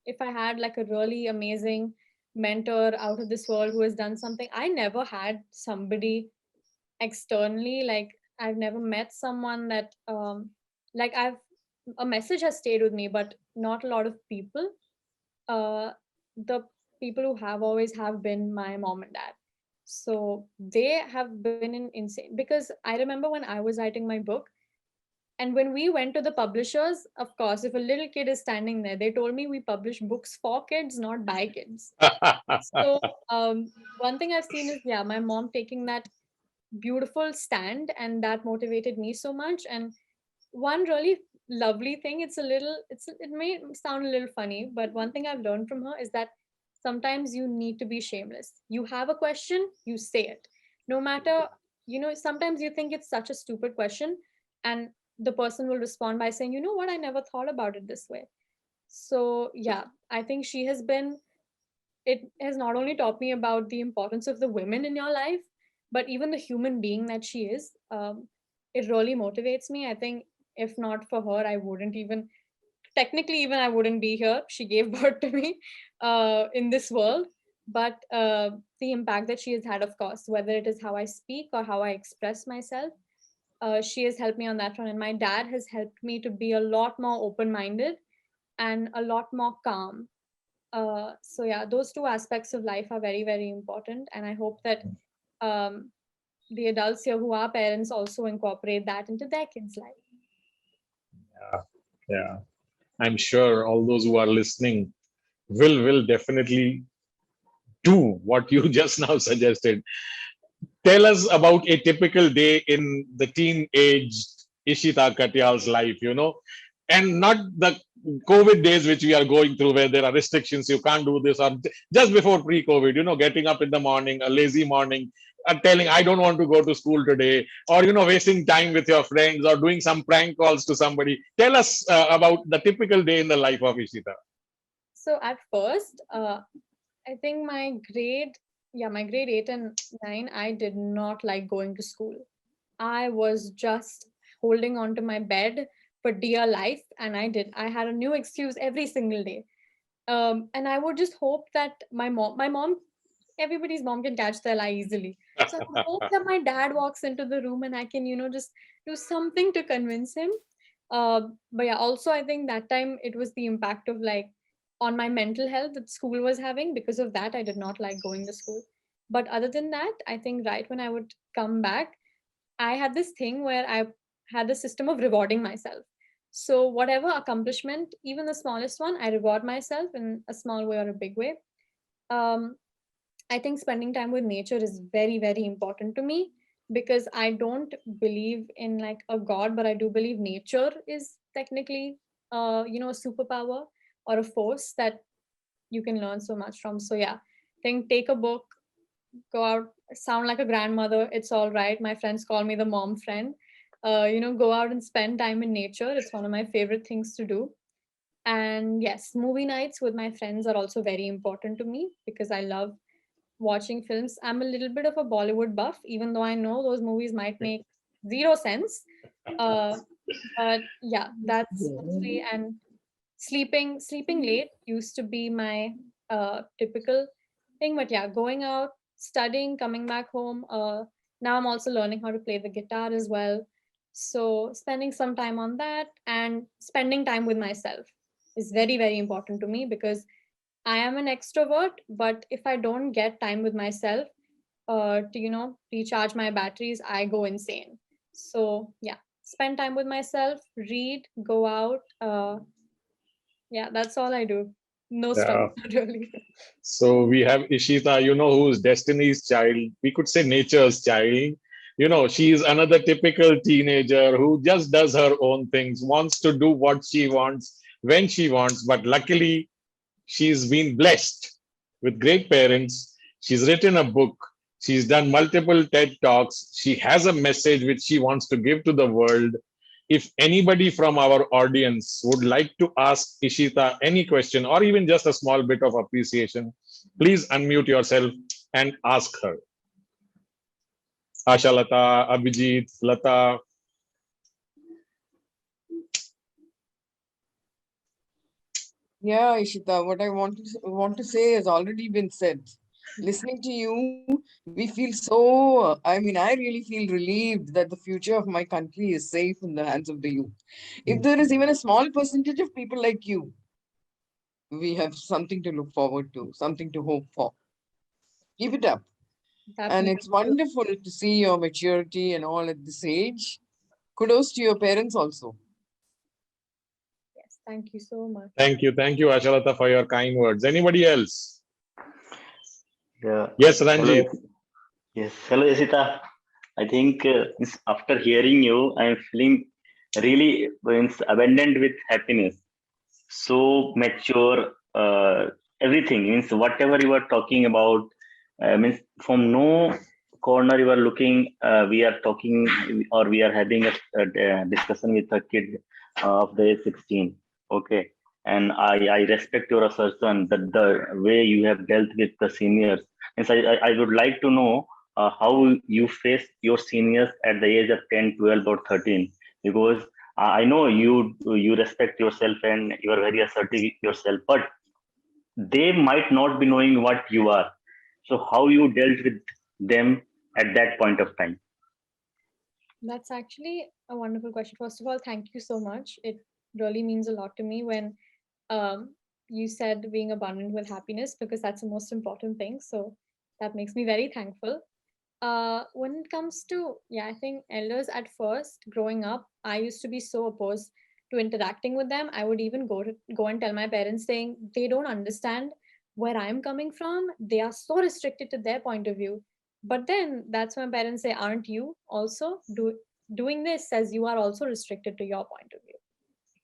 if I had like a really amazing mentor out of this world who has done something. I never had somebody externally. Like, I've never met someone that, like, a message has stayed with me, but not a lot of people. The people who have always have been my mom and dad. So they have been in insane, because I remember when I was writing my book, and when we went to the publishers, of course, if a little kid is standing there, they told me we publish books for kids, not by kids. So one thing I've seen is, yeah, my mom taking that beautiful stand, and that motivated me so much. And one really lovely thing, it may sound a little funny, but one thing I've learned from her is that sometimes you need to be shameless. You have a question, you say it. No matter, sometimes you think it's such a stupid question, and the person will respond by saying, you know what, I never thought about it this way. So yeah, I think it has not only taught me about the importance of the women in your life, but even the human being that she is. It really motivates me. I think if not for her, I wouldn't even, technically, even I wouldn't be here. She gave birth to me in this world. But the impact that she has had, of course, whether it is how I speak or how I express myself, she has helped me on that front. And my dad has helped me to be a lot more open minded and a lot more calm. So yeah, those two aspects of life are very, very important, and I hope that um, the adults here who are parents also incorporate that into their kids' life. Yeah, I'm sure all those who are listening will definitely do what you just now suggested. Tell us about a typical day in the teenage Ishita Katyal's life, and not the COVID days which we are going through where there are restrictions, you can't do this, or just before pre-COVID, getting up in the morning, a lazy morning, telling I don't want to go to school today, or wasting time with your friends or doing some prank calls to somebody. Tell us about the typical day in the life of Ishita. So at first, I think my grade 8 and 9, I did not like going to school. I was just holding on to my bed for dear life, and I had a new excuse every single day. And I would just hope that my mom, everybody's mom can catch their lie easily. So I would hope that my dad walks into the room and I can, just do something to convince him. But yeah, also I think that time it was the impact of like on my mental health that school was having. Because of that, I did not like going to school. But other than that, I think right when I would come back, I had this thing where I had a system of rewarding myself. So whatever accomplishment, even the smallest one, I reward myself in a small way or a big way. Um, I think spending time with nature is very, very important to me, because I don't believe in like a god, but I do believe nature is technically, a superpower or a force that you can learn so much from. So yeah, I think take a book, go out, sound like a grandmother. It's all right. My friends call me the mom friend. Go out and spend time in nature. It's one of my favorite things to do. And yes, movie nights with my friends are also very important to me, because I love watching films. I'm a little bit of a Bollywood buff, even though I know those movies might make zero sense. Uh, but yeah, that's mostly. And sleeping late used to be my typical thing. But yeah, going out, studying, coming back home. Now I'm also learning how to play the guitar as well. So spending some time on that and spending time with myself is very, very important to me, because I am an extrovert, but if I don't get time with myself, to recharge my batteries, I go insane. So yeah, spend time with myself, read, go out. Yeah, that's all I do. No stuff, Yeah. really. So we have Ishita, who's Destiny's child. We could say nature's child. She is another typical teenager who just does her own things, wants to do what she wants when she wants. But luckily, she's been blessed with great parents. She's written a book. She's done multiple TED Talks. She has a message which she wants to give to the world. If anybody from our audience would like to ask Ishita any question or even just a small bit of appreciation, please unmute yourself and ask her. Asha Lata, Abhijit, Lata. Yeah, Ishita, what I want to say has already been said. Listening to you, we feel so. I really feel relieved that the future of my country is safe in the hands of the youth. If there is even a small percentage of people like you, we have something to look forward to, something to hope for. Keep it up. That And means it's wonderful to see your maturity and all at this age. Kudos to your parents also. yes. Thank you so much. Thank you, Asha Lata, for your kind words. Anybody else? Yeah. Yes, Hello. Ranjit. Yes. Hello, Isita. I think after hearing you, I am feeling really abundant with happiness. So mature, everything means whatever you are talking about means from no corner you are looking. We are talking or we are having a discussion with a kid of the age 16. Okay, and I respect your assertion that the way you have dealt with the seniors. Means I would like to know how you face your seniors at the age of 10, 12, or 13, because I know you respect yourself and you are very assertive yourself, but they might not be knowing what you are. So how you dealt with them at that point of time? That's actually a wonderful question. First of all, thank you so much. It really means a lot to me when um, you said being abundant with happiness, because that's the most important thing. So that makes me very thankful. When it comes to, yeah, I think elders, at first growing up, I used to be so opposed to interacting with them. I would even go and tell my parents, saying they don't understand where I'm coming from. They are so restricted to their point of view. But then that's when parents say, aren't you also doing this, as you are also restricted to your point of view?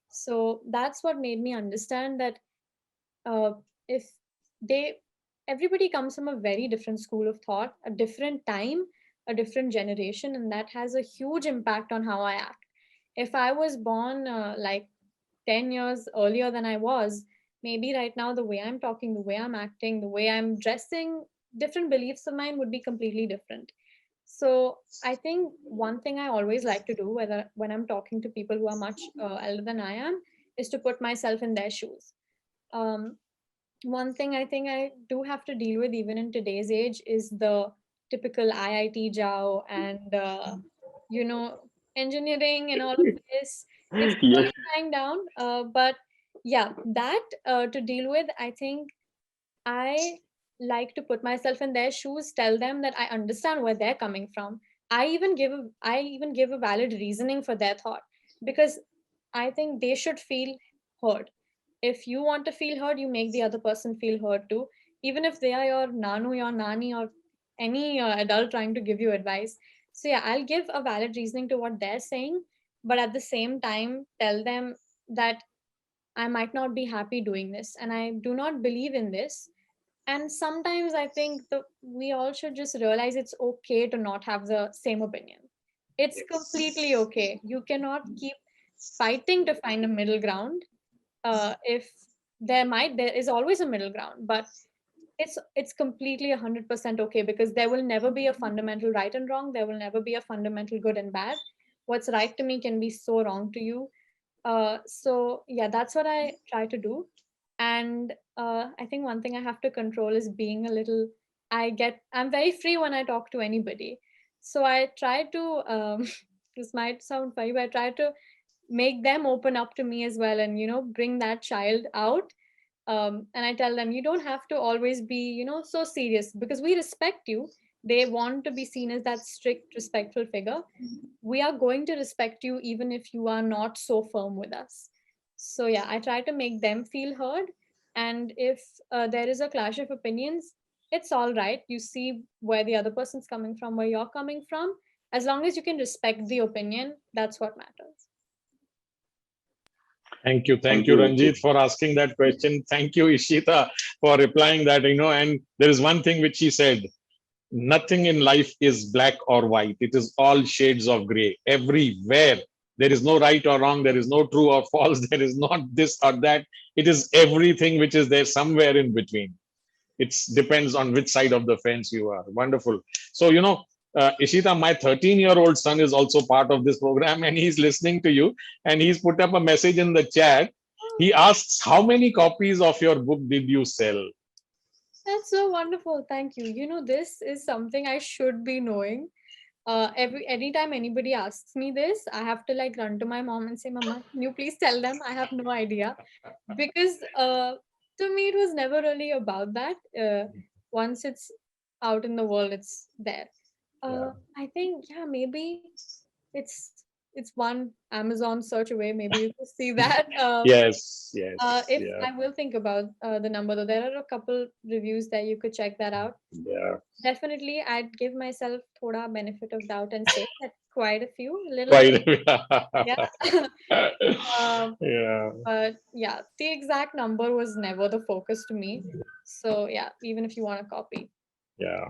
So that's what made me understand that uh, if they everybody comes from a very different school of thought, a different time, a different generation, and that has a huge impact on how I act. If I was born like 10 years earlier than I was, maybe right now the way I'm talking, the way I'm acting, the way I'm dressing, different beliefs of mine would be completely different. So I think one thing I always like to do, whether when I'm talking to people who are much elder than I am, is to put myself in their shoes. um, One thing I think I do have to deal with even in today's age is the typical IIT Jao and you know engineering and all of this. It's Yes. slowly dying down, but yeah, that to deal with, I think I like to put myself in their shoes, tell them that I understand where they're coming from. I even give a valid reasoning for their thought, because I think they should feel heard. If you want to feel heard, you make the other person feel heard too, even if they are your nanu, your nani, or any adult trying to give you advice. So yeah, I'll give a valid reasoning to what they're saying, but at the same time tell them that I might not be happy doing this and I do not believe in this. And sometimes I think we all should just realize it's okay to not have the same opinion. It's completely okay. You cannot keep fighting to find a middle ground. If there is always a middle ground, but it's completely 100% okay, because there will never be a fundamental right and wrong. There will never be a fundamental good and bad. What's right to me can be so wrong to you. So yeah, that's what I try to do. And I think one thing I have to control is being a little. I'm very free when I talk to anybody. So I try to. This might sound funny, but I try to make them open up to me as well, and bring that child out. And I tell them, you don't have to always be so serious, because we respect you. They want to be seen as that strict, respectful figure. We are going to respect you even if you are not so firm with us. So yeah, I try to make them feel heard. And if there is a clash of opinions, it's all right. You see where the other person's coming from, where you're coming from. As long as you can respect the opinion, that's what matters. Thank you. Thank Thank you, you, Ishita. Ranjit, for asking that question. Thank you, Ishita, for replying that, and there is one thing which he said: nothing in life is black or white. It is all shades of gray everywhere. There is no right or wrong. There is no true or false. There is not this or that. It is everything which is there somewhere in between. It depends on which side of the fence you are. Wonderful. So, Ishita, my 13-year-old son is also part of this program, and he's listening to you, and he's put up a message in the chat. He asks, how many copies of your book did you sell? That's so wonderful. Thank you. This is something I should be knowing. Anytime anybody asks me this, I have to like run to my mom and say, Mama, can you please tell them? I have no idea. Because to me, it was never really about that. Once it's out in the world, it's there. I think, yeah, maybe it's it's one Amazon search away. Maybe you can see that. Yes, yes, If yeah, I will think about the number, though, there are a couple reviews that you could check that out. yeah. Definitely, I'd give myself thoda benefit of doubt and say that quite a few, a little bit, Quite. yeah. um, Yeah, but yeah, the exact number was never the focus to me. So yeah, even if you want a copy, yeah.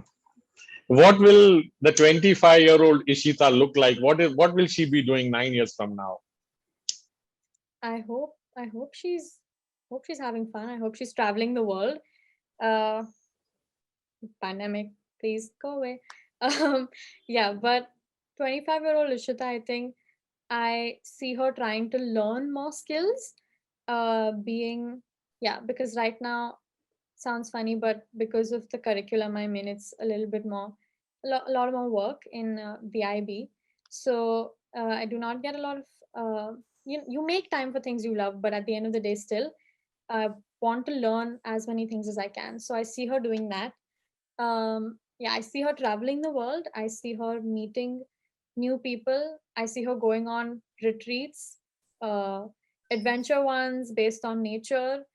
What will the 25-year-old Ishita look like? What will she be doing 9 years from now? I hope she's having fun. I hope she's traveling the world. Uh, Pandemic, please go away. Um, yeah, but 25-year-old Ishita, I think I see her trying to learn more skills. Yeah, because right now sounds funny, but because of the curriculum I'm in, it's a little bit more, a lot more work in the IB. So I do not get a lot of, you make time for things you love, but at the end of the day, still, I want to learn as many things as I can. So I see her doing that. Yeah, I see her traveling the world. I see her meeting new people. I see her going on retreats, uh, adventure ones based on nature,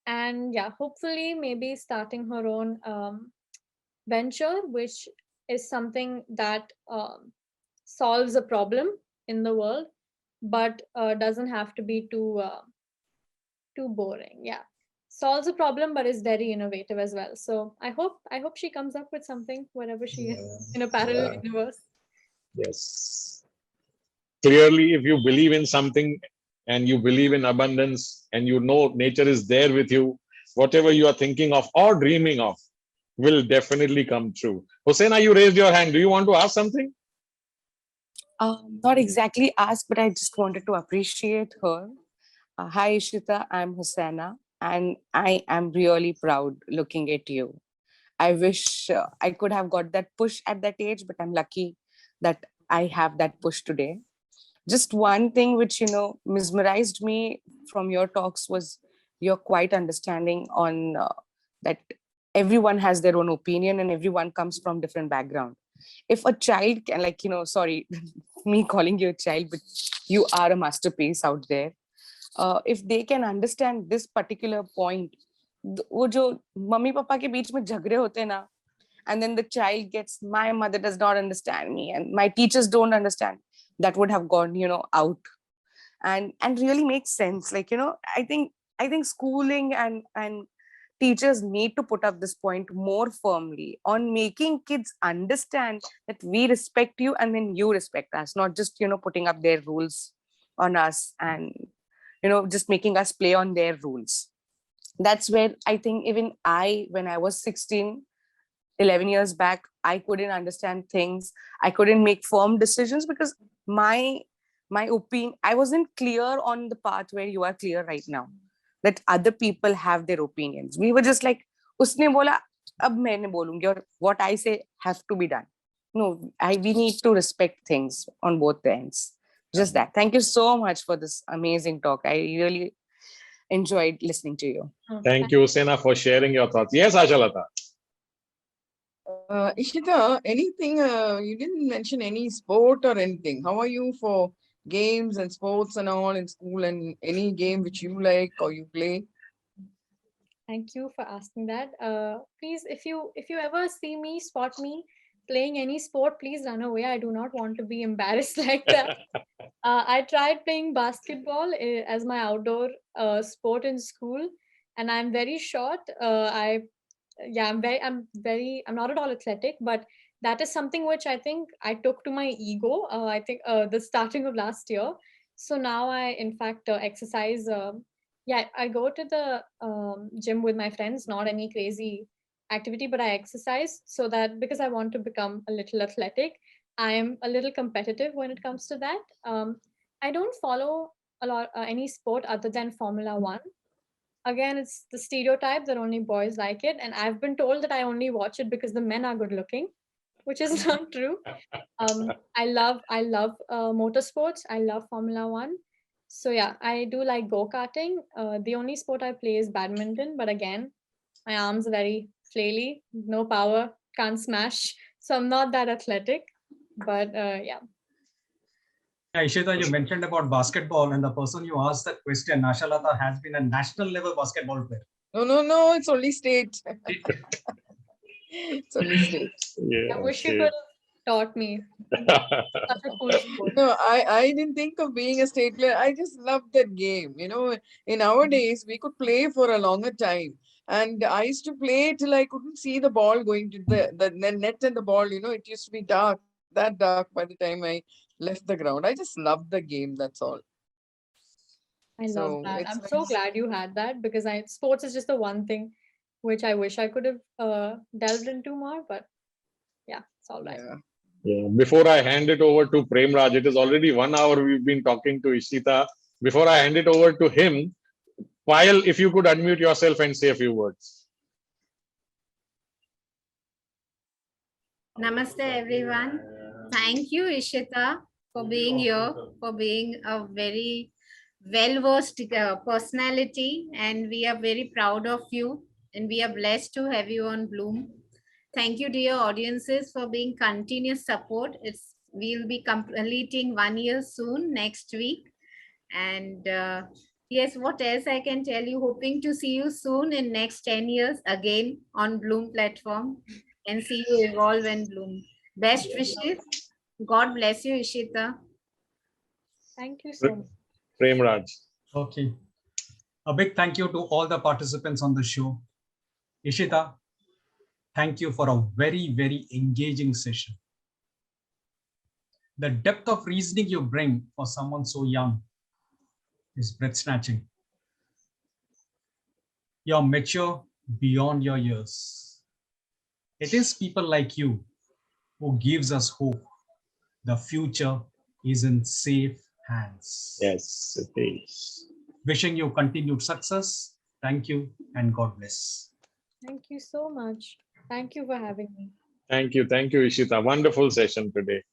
and yeah, hopefully maybe starting her own venture, which is something that solves a problem in the world, but doesn't have to be too boring. Yeah, solves a problem, but is very innovative as well. So I hope she comes up with something wherever she is in a parallel Yeah, universe. yes. Clearly, if you believe in something and you believe in abundance and you know nature is there with you, whatever you are thinking of or dreaming of will definitely come true. Hussein, you raised your hand. Do you want to ask something? Not exactly ask, but I just wanted to appreciate her. Hi, Ishita. I'm Hosanna, and I am really proud looking at you. I wish I could have got that push at that age, but I'm lucky that I have that push today. Just one thing which, mesmerized me from your talks was your quite understanding on that everyone has their own opinion and everyone comes from different background. If a child can, like, sorry, me calling you a child, but you are a masterpiece out there. If they can understand this particular point, वो जो mummy papa के बीच में झगड़े होते हैं ना, and then the child gets, my mother does not understand me and my teachers don't understand, that would have gone out and really makes sense. Like, I think schooling and teachers need to put up this point more firmly on making kids understand that we respect you and then you respect us, not just putting up their rules on us and just making us play on their rules. That's where I think even when I was 16, 11 years back, I couldn't understand things. I couldn't make firm decisions because my opinion, I wasn't clear on the path where you are clear right now, that other people have their opinions. We were just like, usne bola, ab maine bolungi, or what I say have to be done. No, we need to respect things on both the ends. Just that. Thank you so much for this amazing talk. I really enjoyed listening to you. Oh, Thank you, Hussein, for sharing your thoughts. Yes, Ashalata. Ishita, anything, you didn't mention any sport or anything. How are you for games and sports and all in school, and any game which you like or you play? Thank you for asking that. Please, if you ever see me, spot me playing any sport, please run away. I do not want to be embarrassed like that. I tried playing basketball as my outdoor sport in school, and I'm very short. I'm not at all athletic, but that is something which I think I took to my ego. I think the starting of last year. So now I, in fact, exercise. Yeah, I go to the gym with my friends. Not any crazy activity, but I exercise so that because I want to become a little athletic. I am a little competitive when it comes to that. I don't follow a lot any sport other than Formula One. Again, it's the stereotype that only boys like it, and I've been told that I only watch it because the men are good looking, which is not true. I love motorsports. I love Formula One. So yeah, I do like go karting. The only sport I play is badminton, but again, my arms are very flaily, no power, can't smash. So I'm not that athletic. But yeah. Yeah, Ishita, you mentioned about basketball, and the person you asked that question, Nashalata, has been a national level basketball player. No, it's only state. It's only state. I wish you could have taught me. Such a cool sport. No, I didn't think of being a state player. I just loved that game. You know, in our days, we could play for a longer time. And I used to play till I couldn't see the ball going to the net and the ball. You know, it used to be dark, that dark by the time I left the ground. I just loved the game, that's all. I love So that. it's I'm so nice. glad you had that because I sports is just the one thing which I wish I could have delved into more. But yeah, it's all right. Yeah. Yeah. Before I hand it over to Premraj, it is already 1 hour we've been talking to Ishita. Before I hand it over to him, Payal, if you could unmute yourself and say a few words. Namaste, everyone. Thank you, Ishita, for being here, for being a very well-versed personality, and we are very proud of you, and we are blessed to have you on Bloom. Thank you, dear audiences, for being continuous support. We'll be completing 1 year soon, next week, and yes, what else I can tell you? Hoping to see you soon in next 10 years again on Bloom platform and see you evolve and bloom. Best wishes. God bless you, Ishita. Thank you so much. Premraj. Okay. A big thank you to all the participants on the show. Ishita, thank you for a very, very engaging session. The depth of reasoning you bring for someone so young is breath-snatching. You're mature beyond your years. It is people like you who gives us hope. The future is in safe hands. Yes, it is. Wishing you continued success. Thank you and God bless. Thank you so much. Thank you for having me. Thank you, Ishita. Wonderful session today.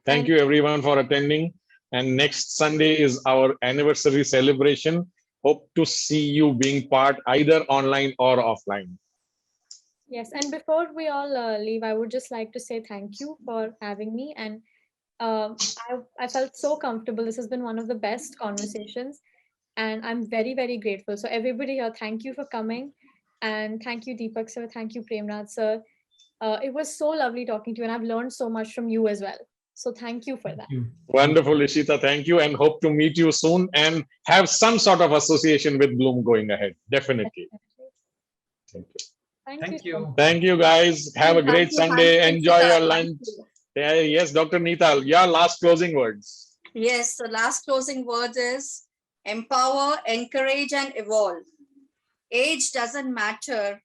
Thank And you, everyone, for attending. And next Sunday is our anniversary celebration. Hope to see you being part either online or offline. yes, and before we all leave, I would just like to say thank you for having me. And I felt so comfortable. This has been one of the best conversations, and I'm very, very grateful. So, everybody here, thank you for coming. And thank you, Deepak sir. Thank you, Premnath sir. It was so lovely talking to you, and I've learned so much from you as well. So, thank you for that. Thank you. Wonderful, Ishita. Thank you, and hope to meet you soon and have some sort of association with Bloom going ahead. Definitely. Thank you. Thank Thank you so much. you. Thank you, guys. Have a Thank great you, Sunday. thank you, Enjoy Ishita. your Thank lunch. you. Yes, Dr. Neetal, your last closing words. Yes, the last closing words is empower, encourage, and evolve. Age doesn't matter.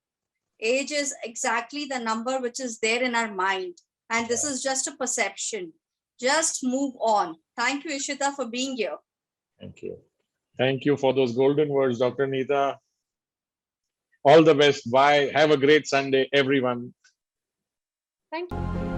Age is exactly the number which is there in our mind. And this is just a perception. Just move on. Thank you, Ishita, for being here. Thank you. Thank you for those golden words, Dr. Neeta. All the best. Bye. Have a great Sunday, everyone. Thank you.